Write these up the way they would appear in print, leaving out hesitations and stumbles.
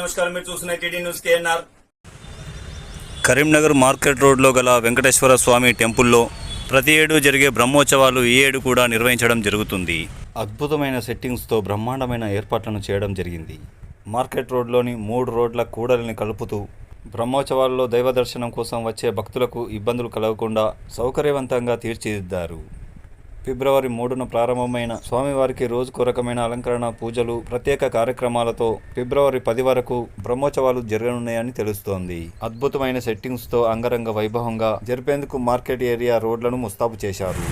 నమస్కారం. మీరు చూస్తున్న TD news KNR. Karimnagar market రోడ్లో గల వెంకటేశ్వర స్వామి టెంపుల్లో ప్రతి ఏడు జరిగే బ్రహ్మోత్సవాలు ఈ ఏడు కూడా నిర్వహించడం జరుగుతుంది. అద్భుతమైన సెట్టింగ్స్తో బ్రహ్మాండమైన ఏర్పాట్లను చేయడం జరిగింది. మార్కెట్ రోడ్లోని 3 రోడ్ల కూడలిని కలుపుతూ బ్రహ్మోత్సవాల్లో దైవ దర్శనం కోసం వచ్చే భక్తులకు ఇబ్బందులు కలగకుండా సౌకర్యవంతంగా తీర్చిదిద్దారు. ఫిబ్రవరి 3న ప్రారంభమైన స్వామివారికి రోజుకు రకమైన అలంకరణ, పూజలు, ప్రత్యేక కార్యక్రమాలతో ఫిబ్రవరి 10 వరకు బ్రహ్మోత్సవాలు జరగనున్నాయని తెలుస్తోంది. అద్భుతమైన సెట్టింగ్స్తో అంగరంగ వైభవంగా జరిపేందుకు మార్కెట్ ఏరియా రోడ్లను ముస్తాబు చేశారు.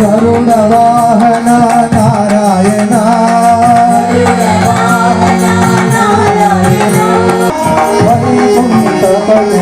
గరుడవాహన నారాయణ వైకుంఠపతి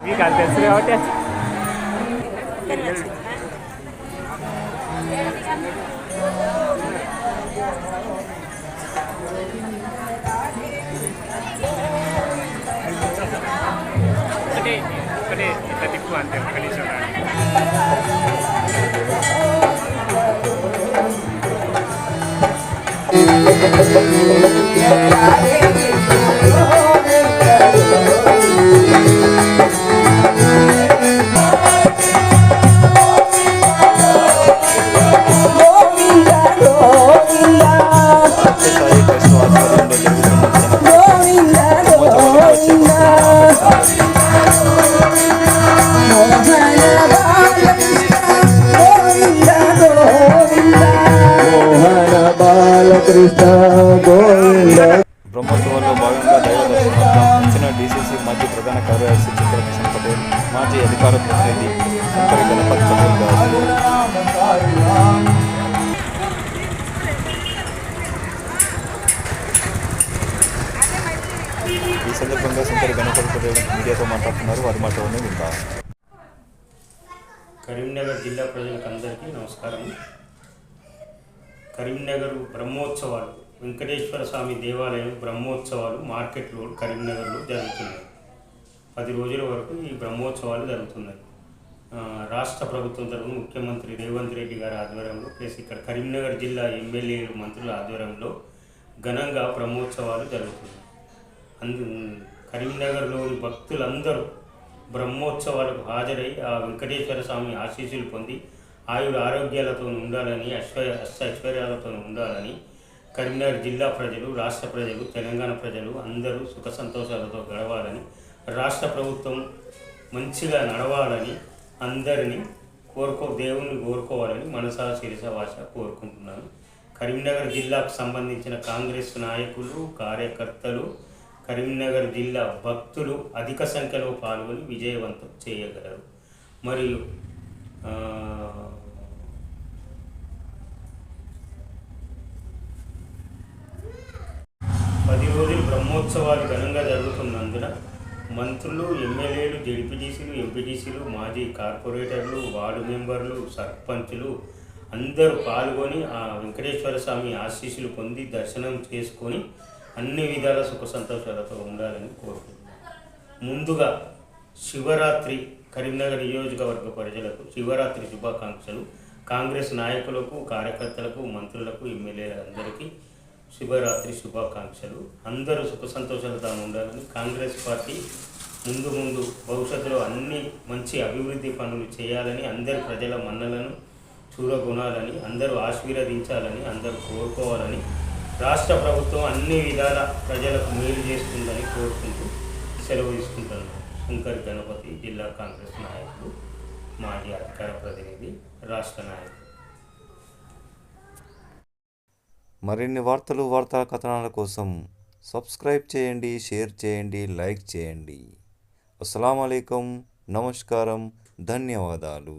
మీకు అది తెలుసు కాబట్టి ఒకటే ఇంత తిప్పు అంతే ఒక నిమిషం. బ్రహ్మోత్సవాల్లో భాగంగా దైవ దర్శనార్థం ఇచ్చిన డీసీసీ మాజీ ప్రధాన కార్యదర్శి చంద్రకిషన్ పటేల్, మాజీ అధికార ప్రతినిధి శంకరి గణపతి పటేల్ గారు. ఈ సందర్భంగా శంకరి గణపతి పటేల్ మీడియాతో మాట్లాడుతున్నారు. వారి మాటలోనే విందాం. కరీంనగర్ జిల్లా ప్రజలకు అందరికీ నమస్కారం. కరీంనగర్ బ్రహ్మోత్సవాలు, వెంకటేశ్వర స్వామి దేవాలయం బ్రహ్మోత్సవాలు మార్కెట్ రోడ్ కరీంనగర్లో జరుగుతున్నాయి. 10 రోజుల వరకు ఈ బ్రహ్మోత్సవాలు జరుగుతున్నాయి. రాష్ట్ర ప్రభుత్వం తరఫున ముఖ్యమంత్రి రేవంత్ రెడ్డి గారి ఆధ్వర్యంలో ప్లస్ ఇక్కడ కరీంనగర్ జిల్లా ఎమ్మెల్యేలు, మంత్రుల ఆధ్వర్యంలో ఘనంగా బ్రహ్మోత్సవాలు జరుగుతున్నాయి. కరీంనగర్లోని భక్తులందరూ బ్రహ్మోత్సవాలకు హాజరై ఆ వెంకటేశ్వర స్వామి ఆశీస్సులు పొంది ఆయుర ఆరోగ్యాలతో ఉండాలని, అష్టైశ్వర్యాలతో ఉండాలని కరీంనగర్ జిల్లా ప్రజలు, రాష్ట్ర ప్రజలు, తెలంగాణ ప్రజలు అందరూ సుఖ సంతోషాలతో గడవాలని, రాష్ట్ర ప్రభుత్వం మంచిగా నడవాలని అందరినీ దేవుణ్ణి కోరుకోవాలని మనసా శిరస భాష కోరుకుంటున్నాను. కరీంనగర్ జిల్లాకు సంబంధించిన కాంగ్రెస్ నాయకులు, కార్యకర్తలు, కరీంనగర్ జిల్లా భక్తులు అధిక సంఖ్యలో పాల్గొని విజయవంతం చేయగలరు. మరియు 10 రోజులు బ్రహ్మోత్సవాలు ఘనంగా జరుగుతున్నందున మంత్రులు, ఎమ్మెల్యేలు, జెడ్పీటీసీలు, ఎంపీటీసీలు, మాజీ కార్పొరేటర్లు, వార్డు మెంబర్లు, సర్పంచులు అందరూ పాల్గొని ఆ వెంకటేశ్వర స్వామి ఆశీస్సులు పొంది దర్శనం చేసుకొని అన్ని విధాల సుఖ సంతోషాలతో ఉండాలని కోరుకుంటున్నాను. ముందుగా శివరాత్రి కరీంనగర్ నియోజకవర్గ ప్రజలకు శివరాత్రి శుభాకాంక్షలు. కాంగ్రెస్ నాయకులకు, కార్యకర్తలకు, మంత్రులకు, ఎమ్మెల్యేలందరికీ శుభరాత్రి శుభాకాంక్షలు. అందరూ సుఖ సంతోషాలతో ఉండాలని, కాంగ్రెస్ పార్టీ ముందు భవిష్యత్తులో అన్ని మంచి అభివృద్ధి పనులు చేయాలని, అందరి ప్రజల మన్నలను చూరగొనాలని, అందరూ ఆశీర్వదించాలని, అందరూ కోరుకోవాలని, రాష్ట్ర ప్రభుత్వం అన్ని విధాల ప్రజలకు మేలు చేస్తుందని కోరుకుంటూ సెలవు తీసుకుంటున్నాను. శంకర్ గణపతి, జిల్లా కాంగ్రెస్ నాయకుడు, మాజీ అధికార ప్రతినిధి, రాష్ట్ర నాయకుడు. మరిన్ని వార్తా కథనాల కోసం సబ్స్క్రైబ్ చేయండి, షేర్ చేయండి, లైక్ చేయండి. అస్సలాము అలైకుం, నమస్కారం, ధన్యవాదాలు.